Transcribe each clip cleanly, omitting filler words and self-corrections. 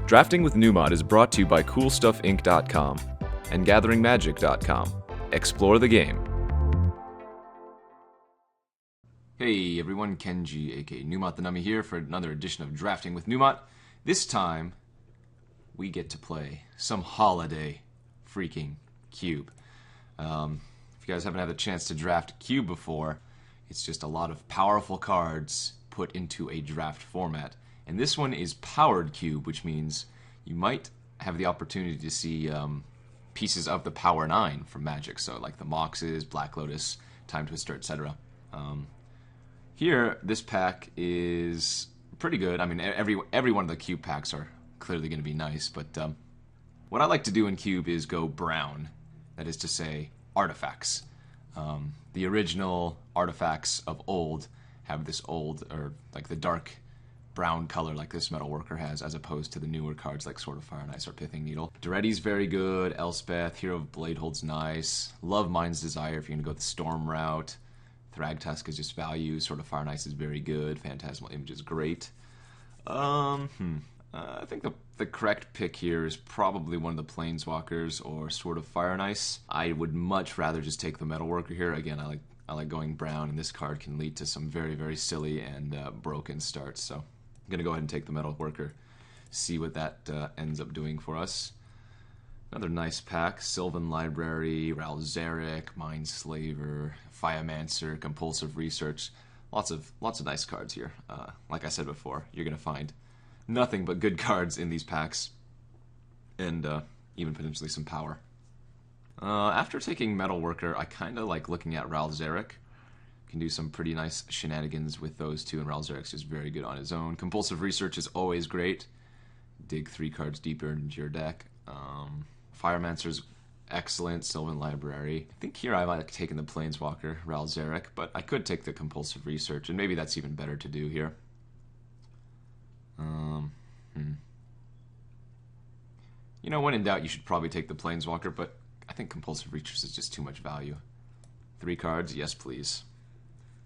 Drafting with Numot is brought to you by CoolStuffInc.com and GatheringMagic.com. Explore the game. Hey everyone, Kenji, aka Numot the Nummy here for another edition of Drafting with Numot. This time, we get to play some holiday freaking Cube. If you guys haven't had the chance to draft Cube before, it's just a lot of powerful cards put into a draft format. And this one is Powered Cube, which means you might have the opportunity to see pieces of the Power 9 from Magic, so like the Moxes, Black Lotus, Time Twister, etc. Here, this pack is pretty good. I mean, every one of the Cube packs are clearly going to be nice, but what I like to do in Cube is go brown. That is to say, artifacts. The original artifacts of old have this old, or like the dark brown color like this Metalworker has, as opposed to the newer cards like Sword of Fire and Ice or Pithing Needle. Duretti's very good. Elspeth, Hero of Bladehold's nice. Love Mind's Desire if you're going to go the Storm route. Thragtusk is just value. Sword of Fire and Ice is very good. Phantasmal Image is great. I think the correct pick here is probably one of the Planeswalkers or Sword of Fire and Ice. I would much rather just take the Metalworker here. Again, I like going brown, and this card can lead to some very, very silly and broken starts. So I'm going to go ahead and take the Metalworker, see what that ends up doing for us. Another nice pack. Sylvan Library, Ral Zarek, Mindslaver, Firemancer, Compulsive Research. Lots of nice cards here. Like I said before, you're going to find nothing but good cards in these packs, and even potentially some power. After taking Metalworker, I kind of like looking at Ral Zarek. Can do some pretty nice shenanigans with those two, and Ral Zarek's just very good on his own. Compulsive Research is always great. Dig 3 cards deeper into your deck. Firemancer's excellent. Sylvan Library. I think here I might have taken the Planeswalker, Ral Zarek, but I could take the Compulsive Research, and maybe that's even better to do here. You know, when in doubt, you should probably take the Planeswalker, but I think Compulsive Research is just too much value. 3 cards, yes please.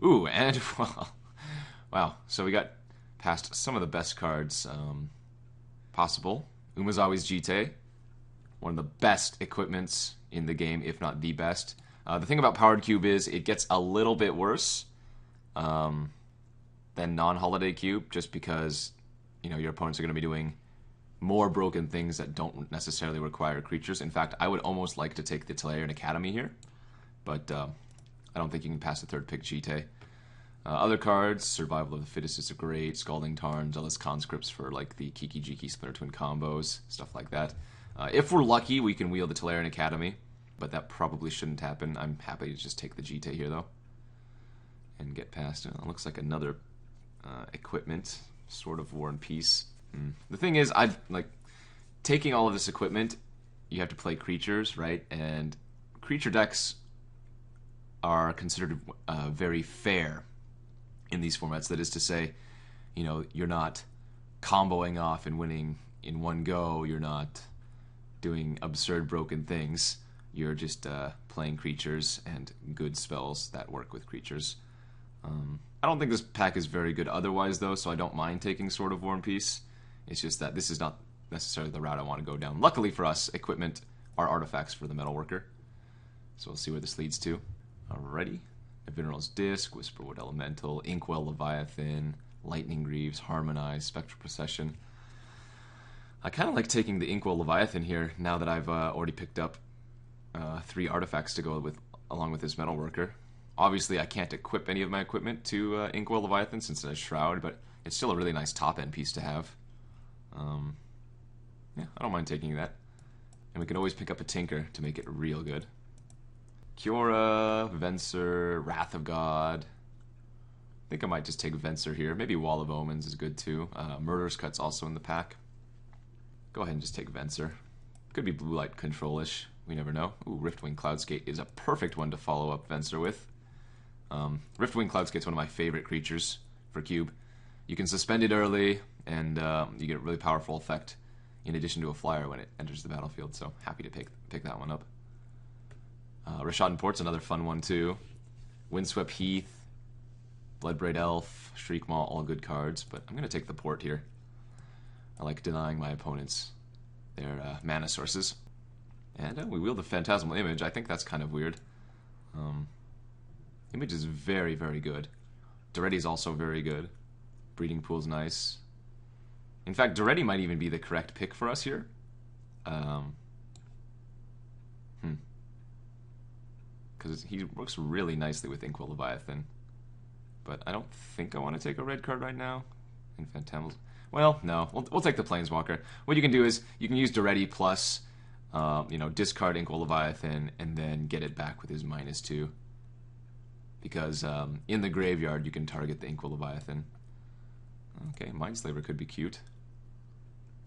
Ooh, and, well, wow. So we got past some of the best cards possible. Umezawa's Jitte, one of the best equipments in the game, if not the best. The thing about Powered Cube is it gets a little bit worse than non-Holiday Cube, just because, you know, your opponents are going to be doing more broken things that don't necessarily require creatures. In fact, I would almost like to take the Tolarian Academy here, but I don't think you can pass the third pick Jitte. Other cards, Survival of the Fittest is great, Scalding Tarn, Zealous Conscripts for like the Kiki Jiki Splinter Twin combos, stuff like that. If we're lucky, we can wield the Tolarian Academy, but that probably shouldn't happen. I'm happy to just take the Jitte here, though, and get past it. It looks like another equipment, Sword of War and Peace. The thing is, I like taking all of this equipment. You have to play creatures, right? And creature decks are considered very fair in these formats. That is to say, you know, you're not comboing off and winning in one go. You're not doing absurd broken things. You're just playing creatures and good spells that work with creatures. I don't think this pack is very good otherwise, though, so I don't mind taking Sword of War and Peace. It's just that this is not necessarily the route I want to go down. Luckily for us, equipment are artifacts for the Metalworker. So we'll see where this leads to. Alrighty. Veneral's Disc, Whisperwood Elemental, Inkwell Leviathan, Lightning Greaves, Harmonize, Spectral Procession. I kind of like taking the Inkwell Leviathan here now that I've already picked up 3 artifacts to go with along with this Metalworker. Obviously, I can't equip any of my equipment to Inkwell Leviathan since it has Shroud, but it's still a really nice top-end piece to have. Yeah, I don't mind taking that. And we can always pick up a Tinker to make it real good. Kiora, Venser, Wrath of God. I think I might just take Venser here. Maybe Wall of Omens is good too. Murderous Cut's also in the pack. Go ahead and just take Venser. Could be Blue Light Control-ish. We never know. Ooh, Riftwing Cloudskate is a perfect one to follow up Venser with. Riftwing Cloudskate's one of my favorite creatures for Cube. You can suspend it early, and you get a really powerful effect in addition to a flyer when it enters the battlefield, so happy to pick that one up. Rashadan Port's another fun one too. Windswept Heath, Bloodbraid Elf, Shriekmaw, all good cards, but I'm going to take the Port here. I like denying my opponents their mana sources. And we wield the Phantasmal Image. I think that's kind of weird. Image is very, very good. Doretti is also very good. Breeding Pool's nice. In fact, Doretti might even be the correct pick for us here. Because he works really nicely with Inkwell Leviathan. But I don't think I want to take a red card right now. In Phantasmal. Well, no. We'll take the Planeswalker. What you can do is you can use Doretti plus, discard Inkwell Leviathan and then get it back with his -2. Because in the graveyard you can target the Inkwell Leviathan. Okay, Mindslaver could be cute.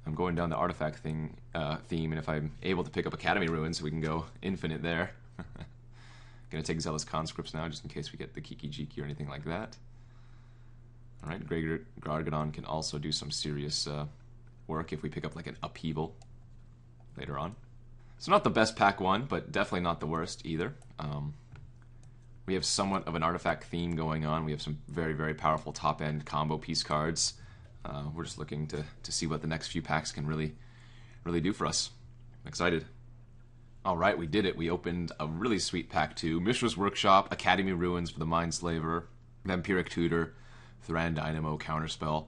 I'm going down the artifact theme, and if I'm able to pick up Academy Ruins, we can go infinite there. Gonna take Zealous Conscripts now, just in case we get the Kiki Jiki or anything like that. Alright, Greg Gargadon can also do some serious work if we pick up like an Upheaval later on. So not the best pack one, but definitely not the worst either. We have somewhat of an artifact theme going on. We have some very, very powerful top-end combo piece cards. We're just looking to see what the next few packs can really do for us. I'm excited. Alright, we did it. We opened a really sweet pack 2. Mishra's Workshop, Academy Ruins for the Mindslaver, Vampiric Tutor, Thran Dynamo, Counterspell.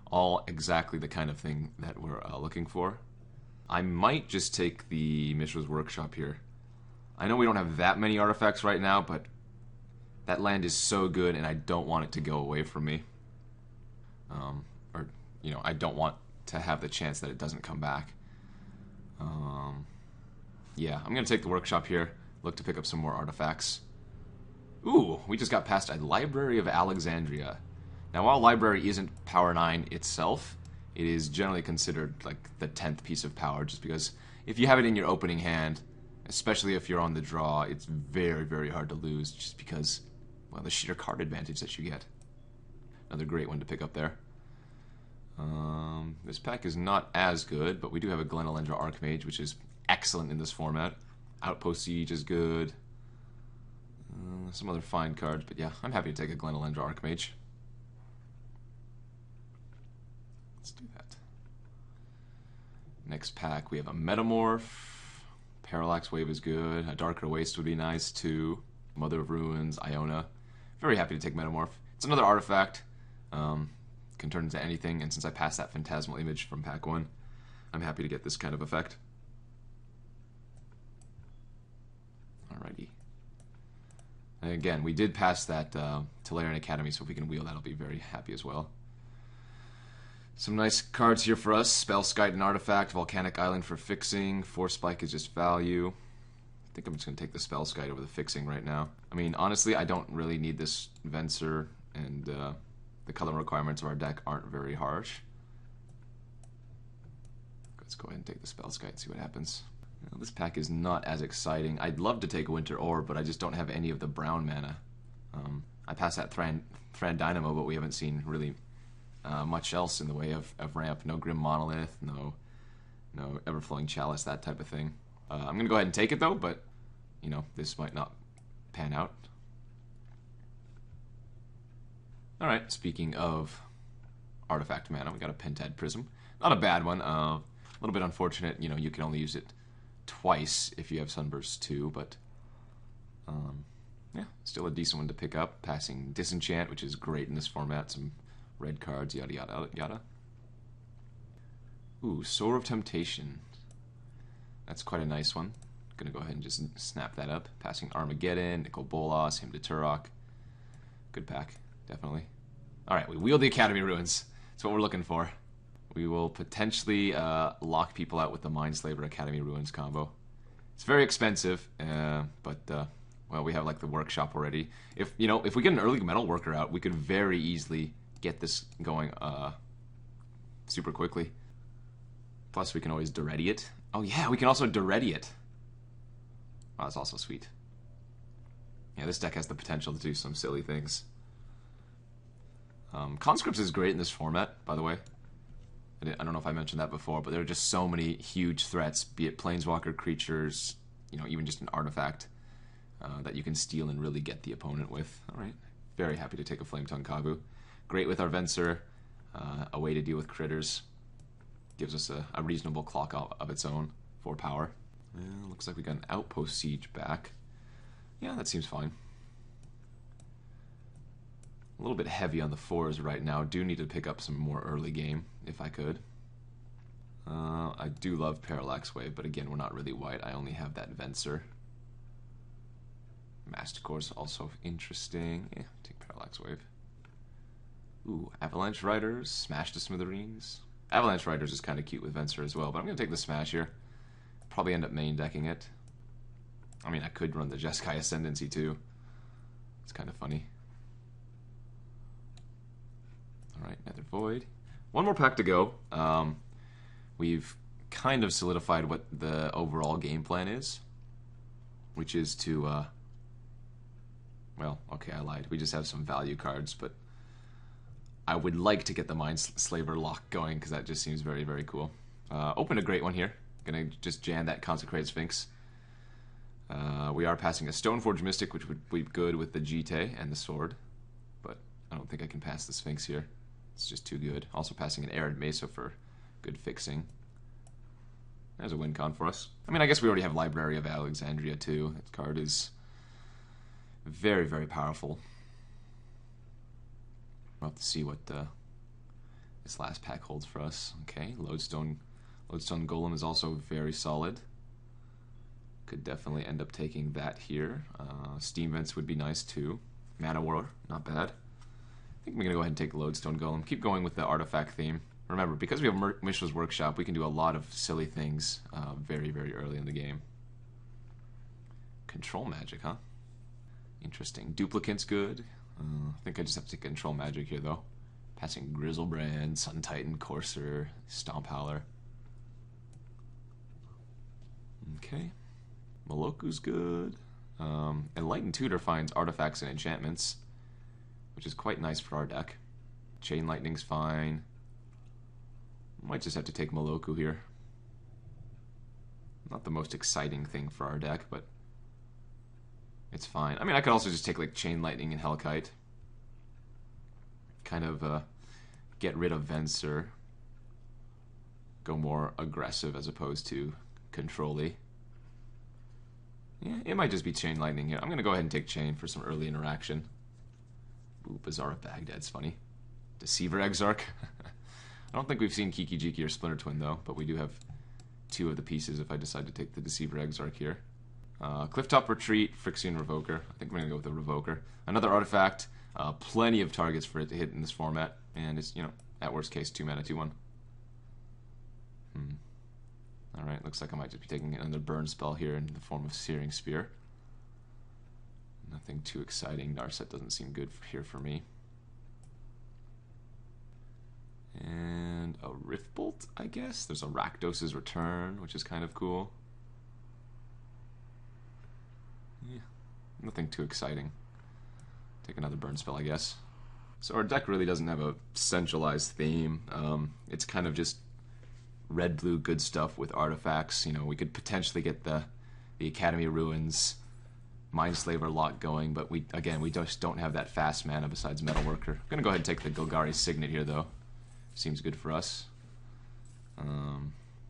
All exactly the kind of thing that we're looking for. I might just take the Mishra's Workshop here. I know we don't have that many artifacts right now, but that land is so good and I don't want it to go away from me. I don't want to have the chance that it doesn't come back. Yeah, I'm going to take the Workshop here. Look to pick up some more artifacts. Ooh, we just got past a Library of Alexandria. Now, while Library isn't Power 9 itself, it is generally considered like the 10th piece of power, just because if you have it in your opening hand, especially if you're on the draw, it's very, very hard to lose, just because, well, the sheer card advantage that you get. Another great one to pick up there. This pack is not as good, but we do have a Glen Elendra Archmage, which is excellent in this format. Outpost Siege is good. Some other fine cards, but yeah, I'm happy to take a Glen Elendra Archmage. Let's do that. Next pack, we have a Metamorph. Parallax Wave is good. A Darker Waste would be nice too. Mother of Ruins, Iona. Very happy to take Metamorph. It's another artifact. Can turn into anything, and since I passed that Phantasmal Image from pack 1, I'm happy to get this kind of effect. Alrighty. And again, we did pass that Tolarian Academy, so if we can wheel that, I'll be very happy as well. Some nice cards here for us. Spellskite and Artifact, Volcanic Island for fixing, Force Spike is just value. I think I'm just going to take the Spellskite over the fixing right now. I mean, honestly, I don't really need this Venser, and the color requirements of our deck aren't very harsh. Let's go ahead and take the Spellskite and see what happens. Well, this pack is not as exciting. I'd love to take a Winter Orb, but I just don't have any of the brown mana. I passed that Thran Dynamo, but we haven't seen really much else in the way of ramp. No Grim Monolith, no Everflowing Chalice, that type of thing. I'm going to go ahead and take it, though, but, this might not pan out. Alright, speaking of artifact mana, we got a Pentad Prism. Not a bad one. A little bit unfortunate, you can only use it twice if you have Sunburst 2, but yeah, still a decent one to pick up. Passing Disenchant, which is great in this format. Some red cards, yada yada yada. Ooh, Sower of Temptation. That's quite a nice one. Gonna go ahead and just snap that up. Passing Armageddon, Nicol Bolas, Hymn to Turok. Good pack, definitely. Alright, we wield the Academy Ruins. That's what we're looking for. We will potentially lock people out with the Mindslaver Academy Ruins combo. It's very expensive, but well, we have like the Workshop already. If we get an early Metal Worker out, we could very easily get this going super quickly. Plus, we can always Doretti it. Oh yeah, we can also Doretti it. Oh, that's also sweet. Yeah, this deck has the potential to do some silly things. Conscripts is great in this format, by the way. I don't know if I mentioned that before, but there are just so many huge threats, be it Planeswalker creatures, even just an artifact that you can steal and really get the opponent with. Alright, very happy to take a Flametongue Kavu. Great with our Venser, a way to deal with critters. Gives us a reasonable clock of its own for power. Looks like we got an Outpost Siege back. Yeah, that seems fine. A little bit heavy on the 4s right now. Do need to pick up some more early game, if I could. I do love Parallax Wave, but again, we're not really white. I only have that Venser. Mastercore's also interesting. Yeah, take Parallax Wave. Ooh, Avalanche Riders, Smash to Smithereens. Avalanche Riders is kind of cute with Venser as well, but I'm going to take the Smash here. Probably end up main decking it. I mean, I could run the Jeskai Ascendancy too. It's kind of funny. Alright, Nether Void. One more pack to go. We've kind of solidified what the overall game plan is, which is to, well, okay, I lied. We just have some value cards, but I would like to get the Mindslaver lock going, because that just seems very, very cool. Open a great one here. Gonna just jam that Consecrated Sphinx. We are passing a Stoneforge Mystic, which would be good with the Jitte and the sword, but I don't think I can pass the Sphinx here. It's just too good. Also passing an Arid Mesa for good fixing. There's a win con for us. I mean, I guess we already have Library of Alexandria too. That card is very, very powerful. We'll have to see what this last pack holds for us. Okay, Lodestone Golem is also very solid. Could definitely end up taking that here. Steam Vents would be nice too. Mana War, not bad. I think I'm going to go ahead and take Lodestone Golem. Keep going with the artifact theme. Remember, because we have Mishra's Workshop, we can do a lot of silly things very, very early in the game. Control Magic, huh? Interesting. Duplicate's good. I think I just have to Control Magic here, though. Passing Grizzlebrand, Sun Titan, Courser, Stomp Howler. Okay. Moloku's good. Enlightened Tutor finds artifacts and enchantments, which is quite nice for our deck. Chain Lightning's fine. Might just have to take Moloku here. Not the most exciting thing for our deck, but it's fine. I mean, I could also just take like Chain Lightning and Hellkite. Kind of get rid of Venser. Go more aggressive as opposed to control-y. Yeah, it might just be Chain Lightning here. I'm going to go ahead and take Chain for some early interaction. Ooh, Bazaar of Baghdad's funny. Deceiver Exarch. I don't think we've seen Kiki Jiki or Splinter Twin, though, but we do have two of the pieces if I decide to take the Deceiver Exarch here. Clifftop Retreat, Phyrexian Revoker. I think we're going to go with the Revoker. Another artifact. Plenty of targets for it to hit in this format. And it's, you know, at worst case, 2 mana, 2/1. Alright, looks like I might just be taking another burn spell here in the form of Searing Spear. Nothing too exciting. Narset doesn't seem good here for me. And a Rift Bolt, I guess. There's a Rakdos's Return, which is kind of cool. Yeah, nothing too exciting. Take another burn spell, I guess. So our deck really doesn't have a centralized theme. It's kind of just red, blue, good stuff with artifacts. You know, we could potentially get the Academy Ruins, Mindslaver lock going, but we just don't have that fast mana besides Metalworker. I'm gonna go ahead and take the Golgari Signet here, though. Seems good for us. I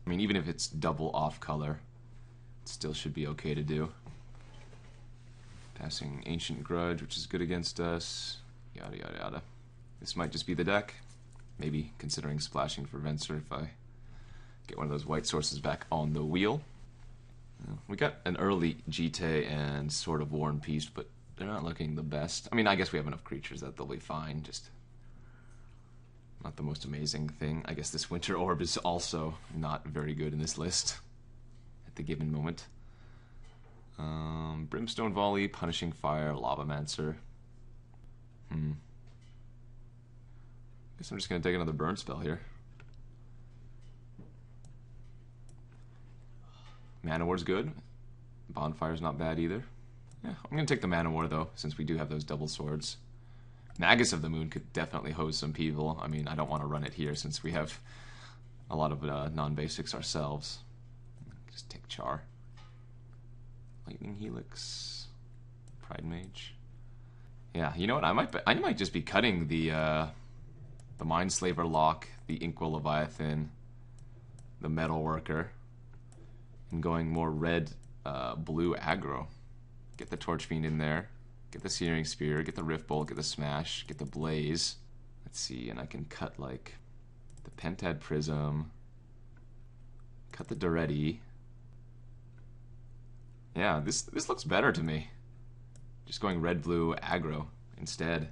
mean, even if it's double off color, it still should be okay to do. Passing Ancient Grudge, which is good against us. Yada, yada, yada. This might just be the deck. Maybe considering splashing for Venser if I get one of those white sources back on the wheel. We got an early Jitte and Sword of War and Peace, but they're not looking the best. I mean, I guess we have enough creatures that they'll be fine, just not the most amazing thing. I guess this Winter Orb is also not very good in this list at the given moment. Brimstone Volley, Punishing Fire, Lavamancer. Guess I'm just going to take another burn spell here. Mana War's good. Bonfire's not bad either. Yeah, I'm going to take the Mana War, though, since we do have those double swords. Magus of the Moon could definitely hose some people. I mean, I don't want to run it here since we have a lot of non-basics ourselves. Just take Char. Lightning Helix. Pride Mage. Yeah, you know what? I might just be cutting the Mindslaver lock, the Inkwell Leviathan, the Metalworker and going more red, blue aggro. Get the Torch Fiend in there. Get the Searing Spear. Get the Rift Bolt. Get the Smash. Get the Blaze. Let's see, and I can cut like the Pentad Prism. Cut the Duretti. Yeah, this looks better to me. Just going red-blue aggro instead.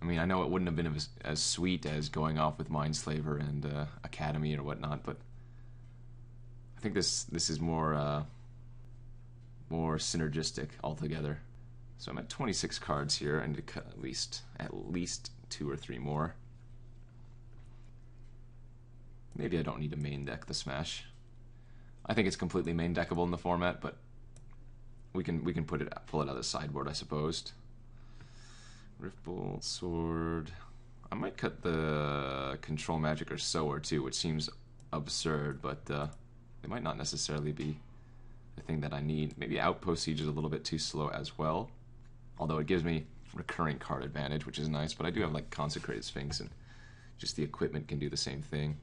I mean, I know it wouldn't have been as sweet as going off with Mindslaver and Academy or whatnot, but I think this is more synergistic altogether. So I'm at 26 cards here. I need to cut at least 2 or 3 more. Maybe I don't need to main deck the Smash. I think it's completely main deckable in the format, but we can pull it out of the sideboard, I suppose. Riftbolt, Sword. I might cut the Control Magic or Sower too, which seems absurd, but it might not necessarily be the thing that I need. Maybe Outpost Siege is a little bit too slow as well, although it gives me recurring card advantage, which is nice, but I do have like Consecrated Sphinx, and just the equipment can do the same thing.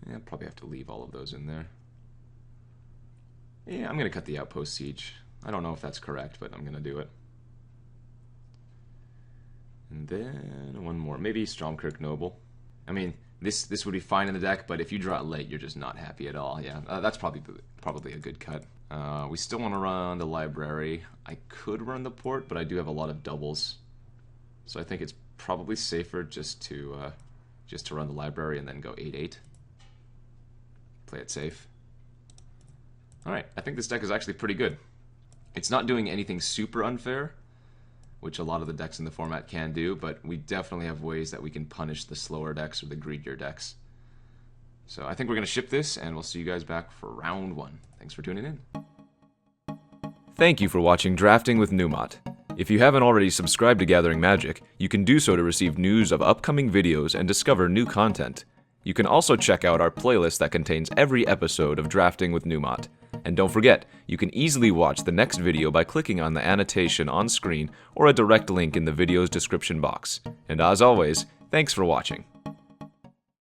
Yeah, probably have to leave all of those in there. Yeah, I'm going to cut the Outpost Siege. I don't know if that's correct, but I'm going to do it. And then one more. Maybe Stormkirk Noble. I mean, this would be fine in the deck, but if you draw it late, you're just not happy at all. Yeah, that's probably a good cut. We still want to run the Library. I could run the Port, but I do have a lot of doubles. So I think it's probably safer just to run the Library and then go 8/8. Play it safe. Alright, I think this deck is actually pretty good. It's not doing anything super unfair, which a lot of the decks in the format can do, but we definitely have ways that we can punish the slower decks or the greedier decks. So I think we're going to ship this, and we'll see you guys back for round 1. Thanks for tuning in. Thank you for watching Drafting with Numot. If you haven't already subscribed to Gathering Magic, you can do so to receive news of upcoming videos and discover new content. You can also check out our playlist that contains every episode of Drafting with Numot. And don't forget, you can easily watch the next video by clicking on the annotation on screen or a direct link in the video's description box. And as always, thanks for watching.